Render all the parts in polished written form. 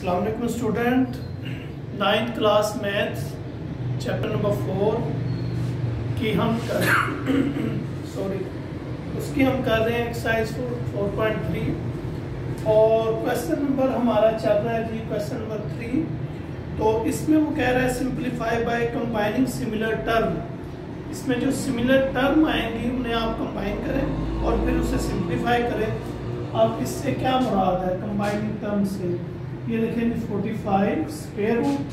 अस्सलाम वालेकुम student, 9th class maths chapter number 4 की हम कर उसकी हम कर रहे हैं एक्सरसाइज 4.3 और क्वेश्चन नंबर हमारा चल रहा है जी क्वेश्चन नंबर 3। तो इसमें वो कह रहा है simplify by combining similar term. इसमें जो सिमिलर टर्म आएंगी उन्हें आप कंबाइन करें और फिर उसे सिंप्लीफाई करें। अब इससे क्या मुराद है कंबाइनिंग टर्म से? ये देखेंगे 45 square root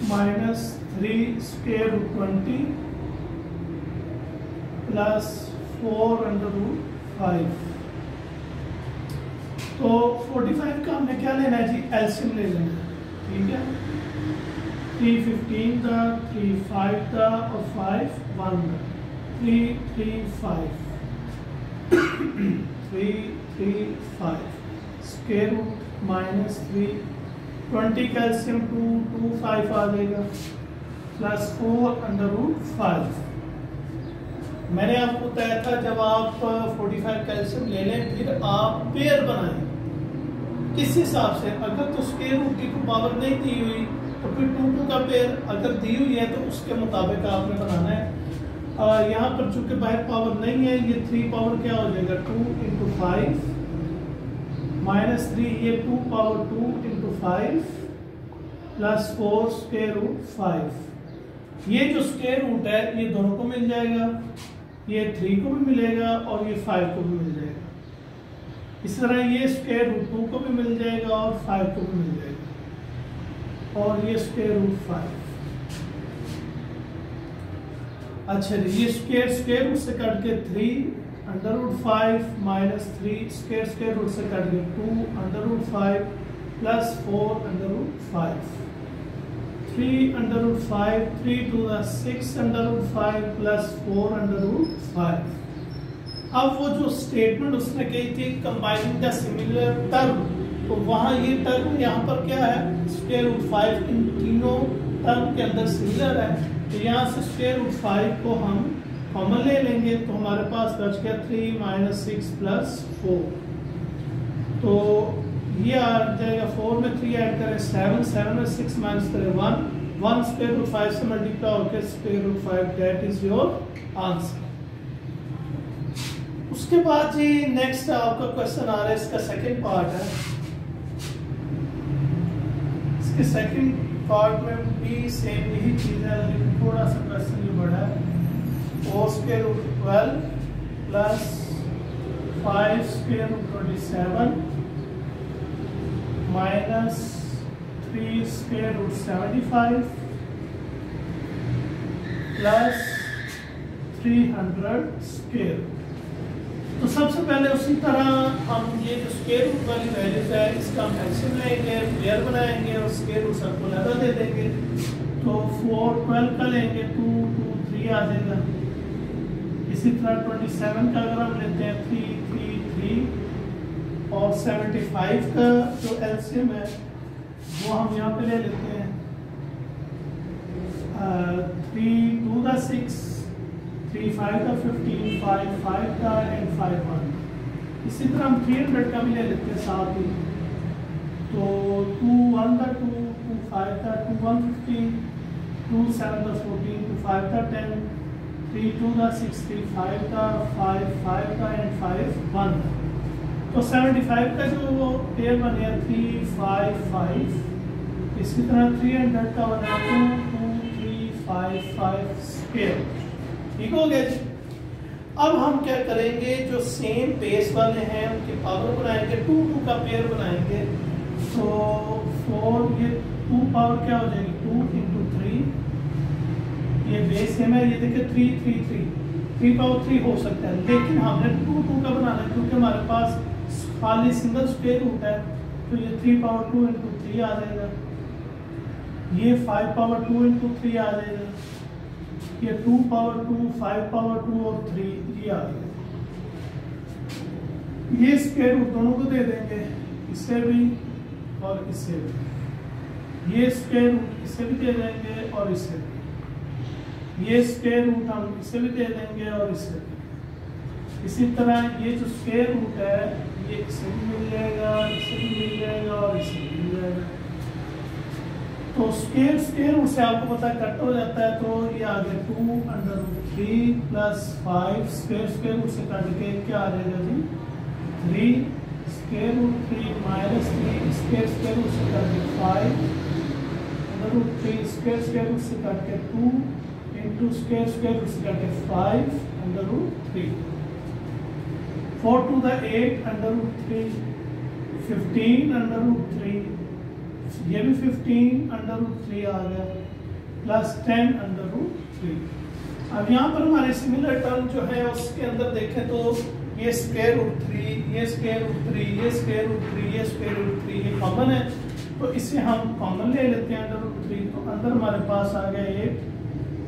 minus 3 square root 20 plus 4 under root 5। तो 45 का हमने क्या लेना है जी? एलसीएम ले लेना है, ठीक है। 3 15 का, 3 5 का और 5 1 का, 3 3 5 3 3 5 स्क्वायर रूट माइनस 3 20 का एलसीएम 2 2 5 आ जाएगा प्लस 4 अंडर रूट 5। मैंने आपको बताया था जब आप 45 का एलसीएम ले लें फिर आप पेयर बनाएं। किस हिसाब से? अगर तो स्क्वायर रूट की कोई पावर नहीं दी हुई तो फिर 2 2 का पेयर, अगर दी हुई है तो उसके मुताबिक आपने बनाना है। यहाँ पर चूंकि बाहर पावर नहीं है, ये 3 पावर क्या हो जाएगा 2 इंटू 5 माइनस 3, ये 2 power 2 into 5 plus 4 square root 5। ये जो स्क्वायर रूट है ये दोनों को मिल जाएगा, ये 3 को भी मिलेगा और ये 5 को भी मिल जाएगा। इस तरह ये स्क्वायर रूट 2 को भी मिल जाएगा और 5 को भी मिल जाएगा और ये स्क्वायर रूट 5। अच्छा जी, ये स्क्वायर रूट से कट के 3 under root 5 minus 3 square root से कट के 2 under root 5 plus 4 under root 5। 3 under root 5 3 to the 6 under root 5 plus 4 under root 5। अब वो जो स्टेटमेंट उसने कही थी कंबाइनिंग द सिमिलर टर्म, तो वहां ये टर्म यहाँ पर क्या है? स्क्वायर रूट 5 इन तीनों टर्म के अंदर सिमिलर है, तो यहाँ से स्क्वायर रूट 5 को हम कॉमन ले लेंगे तो हमारे पास बच गया 3 माइनस 6 प्लस 4। तो ये आ जाएगा 4 में 3 ऐड करें 7, 7 में 6 माइनस करें 1 स्क्वायर रूट 5 से मल्टीप्लाई होकर square root 5, that is your answer. उसके बाद जी नेक्स्ट आपका क्वेश्चन आ रहा है, इसका सेकंड पार्ट है। इसके सेकंड पार्ट में भी सेम यही चीज है लेकिन थोड़ा सा क्वेश्चन जो बड़ा है। 4 square root 12 plus 5 square root 27 minus 3 square root 75 plus 300 square. तो सबसे पहले उसी तरह हम ये जो स्क्वायर रूट वाली वैल्यूज है इसका हम एलसीएम लेंगे, पेयर बनाएंगे और स्क्वायर रूट सबको लगा दे देंगे। तो 4 12 का लेंगे 2 2 3 आ जाएगा। इसी तरह 27 का अगर हम लेते हैं 3 3 3 और 75 का जो एलसीएम है वो हम यहाँ पे ले लेते हैं 3 2 का 6 3 5 का 15 5 5 का एंड 5 1। इसी तरह हम 300 का भी ले लेते हैं साथ ही। तो 2 1 का 2 2 5 का 2 1 15 2 7 का 14 2 5 का 10 3 2 का 6 3 5 का 5 5 का एंड 5 1। तो 75 का जो पेयर बने 3 5 5। इसी तरह 300 का बना 2 2 3 5 5 स्क्वायर। ठीक हो गया जी। अब हम क्या करेंगे, जो सेम बेस वाले हैं उनकी पावर बनाएंगे, 2 2 का पेयर बनाएंगे। तो 4 ये 2 पावर क्या हो जाएगी 2 इंटू 3, ये बेस सेम है। ये देखिए 3 3 3 पावर 3 हो सकता है लेकिन हमने 2 2 का बनाना है क्योंकि हमारे पास खाली सिंगल स्क्वायर रूट है। तो ये 3 पावर 2 इंटू 3 आ जाएगा, ये 5 पावर 2 इंटू 3 आ जाएगा, ये 2 पावर 2 5 पावर 2 और 3 ये आ गया। ये स्क्वायर रूट दोनों को दे देंगे, इससे भी और इससे भी। ये स्क्वायर रूट इसे भी दे देंगे और इससे भी। ये स्क्वायर रूट हम इसे भी दे देंगे और इससे भी। इसी तरह ये जो स्क्वायर रूट है ये इसे भी मिल जाएगा, तो स्क्वायर स्क्वायर रूट से आपको पता है कट हो जाता है, तो ये आ गया 2√3 प्लस 5 स्क्वायर स्क्वायर रूट से काट के क्या आ जाएगा जी 3 square root 3 minus 3 square square root से काट के 5√3 स्क्वायर स्क्वायर रूट से काट के 2 इंटू स्क्वायर स्क्वायर रूट से काट के 5√3 4 to the 8√3 15√3 ये भी 15√3 आ गया प्लस 10√3। अब यहाँ पर हमारे सिमिलर टर्म जो है उसके अंदर देखें तो ये स्क्वायर रूट 3 ये स्क्वायर रूट 3 ये स्क्वायर रूट 3 ये स्क्वायर रूट 3 ये कॉमन है, तो इसे हम कॉमन ले लेते हैं √3। तो अंदर हमारे पास आ गया 8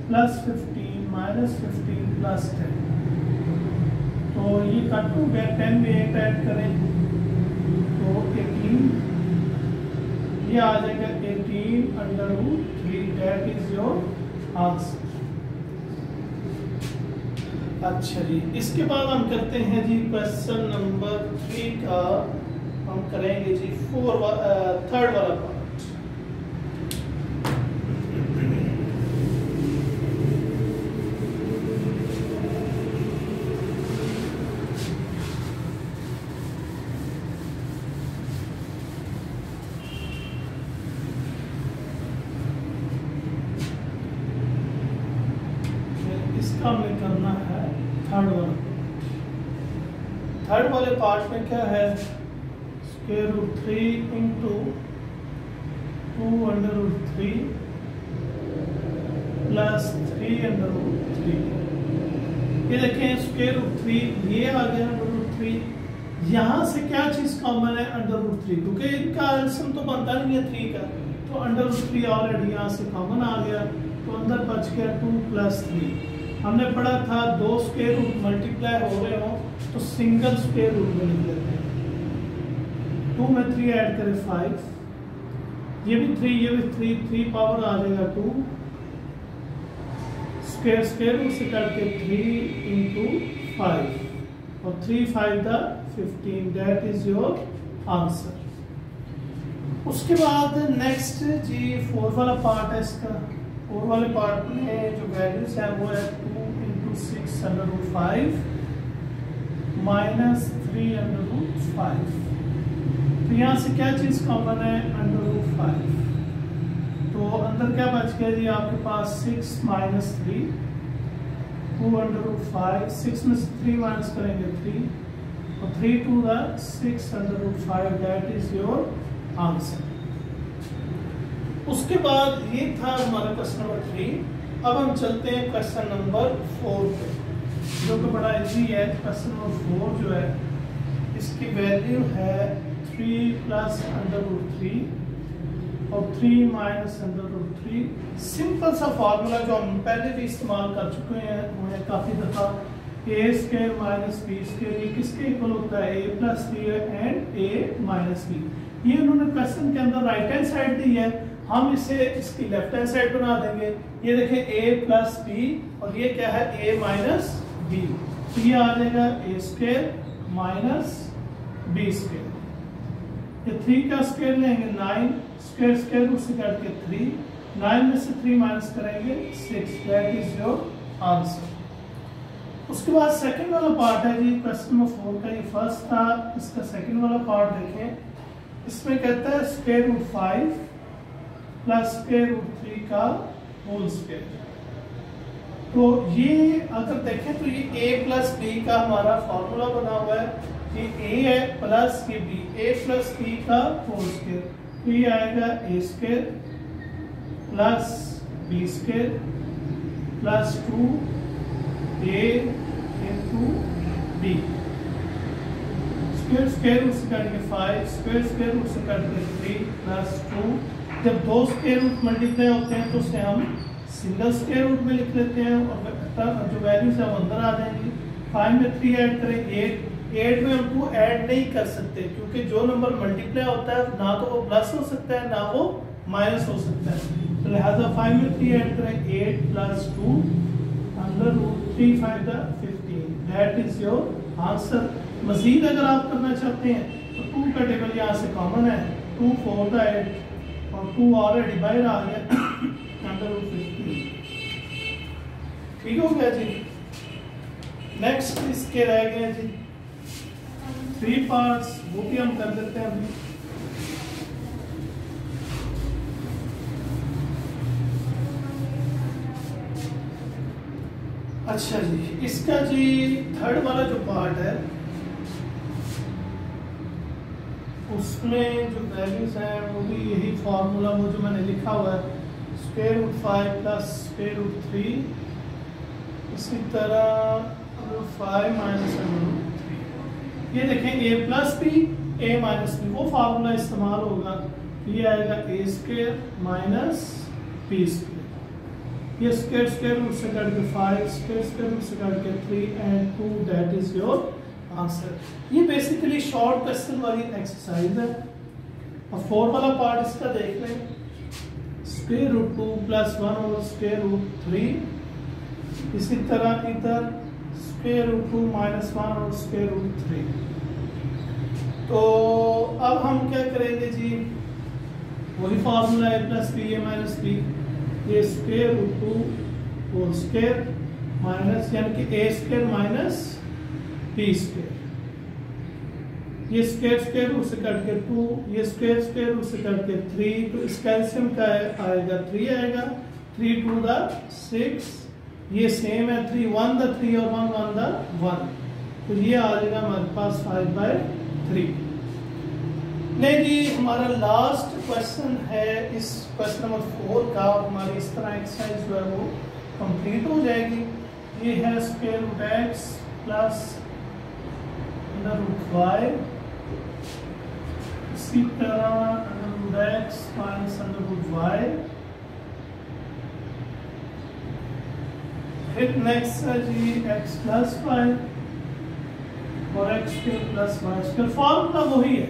प्लस 15 माइनस 15 प्लस 10, तो ये कट हो गया 10 में 8 ऐड करें तो 18, ये आ जाएगा 18√3, दैट इज योर आंसर। अच्छा जी, इसके बाद हम करते हैं जी क्वेश्चन नंबर 3 का, हम करेंगे जी थर्ड वाला पार्ट। इसका हमें करना है थर्ड वाले पार्ट में क्या है, स्क्वायर रूट 3 इंटू 2√3 प्लस 3√3। ये देखें स्क्वायर रूट 3 ये आ गया √3, यहाँ से क्या चीज कॉमन है √3, क्योंकि इनका एल्सियम तो बनता नहीं है 3 का, तो √3 ऑलरेडी यहाँ से कॉमन आ गया, तो अंदर बच गया 2 प्लस 3। हमने पढ़ा था दो स्क्वायर रूट मल्टीप्लाई हो रहे हो तो सिंगल स्क्वायर रूट में लिख लेते हैं। 2 में 3 ऐड करें 5, ये भी 3 ये भी 3 पावर आ जाएगा 2, स्क्वायर स्क्वायर रूट से काट के 3 इंटू 5 और 3 5 the 15, that is your answer. उसके बाद नेक्स्ट जी 4 वाला पार्ट है इसका। 4 वाले पार्ट में जो वैल्यूज है वो है 2 इंटू 6√5 माइनस 3√5। तो यहाँ से क्या चीज कॉमन है √5, तो अंदर क्या बच गया जी आपके पास 6 माइनस 3 2√5, 6 में से 3 माइनस करेंगे 3 और 3 to the 6√5, that is your answer. उसके बाद ये था हमारा क्वेश्चन नंबर 3। अब हम चलते हैं क्वेश्चन नंबर 4 पे, जो कि बड़ा इजी है। क्वेश्चन नंबर 4 जो है इसकी वैल्यू है 3 प्लस √3 और 3 माइनस √3। सिंपल सा फार्मूला जो हम पहले भी इस्तेमाल कर चुके हैं वो है काफ़ी दफ़ा, a² माइनस b², ये किसके इक्वल होता है a plus b and a minus b। ये उन्होंने क्वेश्चन के अंदर राइट हैंड साइड दी है, हम इसे इसकी लेफ्ट हैंड साइड बना देंगे। ये देखें a प्लस b और ये क्या है a माइनस b, तो ये आ जाएगा a² माइनस b²। ये 3 का स्क्वायर लेंगे 9, स्क्वायर स्क्वायर रूट से काट के 3, 9 में से 3 माइनस करेंगे 6, दैट इज योर आंसर। उसके बाद सेकंड वाला पार्ट है जी क्वेश्चन नंबर 4 का। ये फर्स्ट था, इसका सेकंड वाला पार्ट देखें। इसमें कहता है square root 5 plus square root 3 का होल स्क्वायर। तो ये अगर देखें तो ये a प्लस b का हमारा फॉर्मूला बना हुआ है, ये a है प्लस ये b, a प्लस b का होल स्क्वायर, तो ये आएगा a² plus b² plus 2a into b। Square square root से काट के 5, स्क्वायर स्क्वायर रूट से काट के 3 प्लस 2। जब दो स्क्वायर रूट मल्टीप्लाई होते हैं तो उसे हम सिंगल स्क्वायर रूट में लिख लेते हैं और जो वैल्यूज है वो अंदर आ जाएंगी। 5 में 3 ऐड करें 8 में हम 2 ऐड नहीं कर सकते क्योंकि जो नंबर मल्टीप्लाई होता है ना तो वो प्लस हो सकता है ना वो माइनस हो सकता है, तो लिहाजा 5 में 3 ऐड करें 8 plus 2 √3 5 the 15, that is your answer. मजीद अगर आप करना चाहते हैं तो 2 का टेबल यहाँ से कॉमन है, 2 4 द 8 और 2 ऑलरेडी बाहर आ गया अंडर रूट 15। ठीक हो गया जी। नेक्स्ट इसके रह गए जी 3 पार्ट्स, वो भी हम कर देते हैं अभी। अच्छा जी, इसका जी थर्ड वाला जो पार्ट है उसमें जो वैल्यूज हैं वो भी यही फार्मूला वो जो मैंने लिखा हुआ है, square root 5 plus square root 3, इसी तरह रूट 5 माइनस रूट 3। ये देखें a plus B a minus B, वो फार्मूला इस्तेमाल होगा। ये आएगा a square minus b square, ये स्क्वायर स्क्वायर रूट से कट के 5, स्क्वायर स्क्वायर रूट से कट के 3 and 2, that is your answer. ये बेसिकली शॉर्ट क्वेश्चन वाली एक्सरसाइज है। और 4 वाला पार्ट इसका देख लें, स्क्वायर रूट 2 प्लस 1 और स्क्वायर रूट 3, इसी तरह इधर स्क्वायर रूट 2 माइनस 1 और स्क्वायर रूट 3। तो अब हम क्या करेंगे जी, वही formula a plus B A minus B, ये square root 2 whole square minus यानी कि a square minus b square, ये स्क्वायर स्क्वायर रूट से कट के 2, ये स्क्वायर स्क्वायर रूट से कट के 3, तो इस कैल्शियम का आएगा 3 आएगा, 3 2 द 6, ये सेम है 3 1 द 3 और 1 1 द 1, तो ये आ जाएगा हमारे पास 5/3। नहीं जी, हमारा लास्ट क्वेश्चन है इस क्वेश्चन नंबर 4 का, और हमारी इस तरह एक्सरसाइज जो है वो कंप्लीट हो जाएगी। ये है square root x plus under root y, इसी तरह under root x minus under root y। फिर नेक्स्ट है जी x प्लस y और x square plus y square, formula वही है,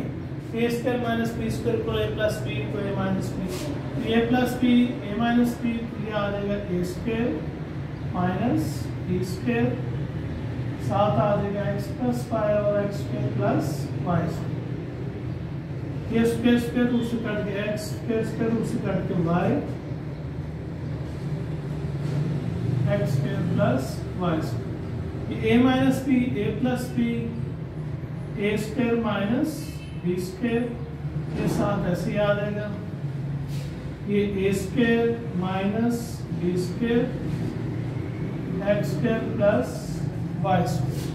a square minus b square को a प्लस b को a minus b, a plus b a minus b, ये आ जाएगा a square minus b square, साथ आ जाएगा x प्लस y और x square plus y square, ये स्क्वायर स्क्वायर रूट से कट के x, स्क्वायर स्क्वायर रूट से कट के y, x square plus y square, ये a minus b a plus b, a square minus b square, ये साथ ऐसे ही आ जाएगा, ये a square minus b square, x square plus y square.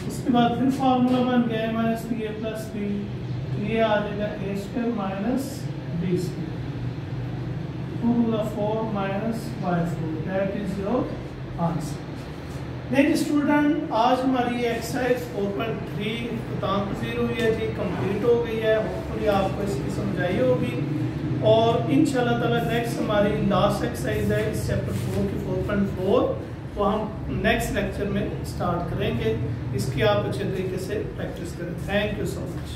उसके बाद फिर फार्मूला बन गया माइनस बी ए प्लस बी, ये आ जाएगा a square minus b square, 2 to the 4 minus y4, that is your answer. देखिए स्टूडेंट, आज हमारी ये एक्सरसाइज 4.3 इख्तिताम पज़ीर हुई है जी, कंप्लीट हो गई है। होपफुली आपको इसकी समझ आई होगी, और इंशाल्लाह ताला नेक्स्ट हमारी लास्ट एक्सरसाइज है इस चैप्टर 4 की 4.4, वो हम नेक्स्ट लेक्चर में स्टार्ट करेंगे। इसकी आप अच्छे तरीके से प्रैक्टिस करें। Thank you so much.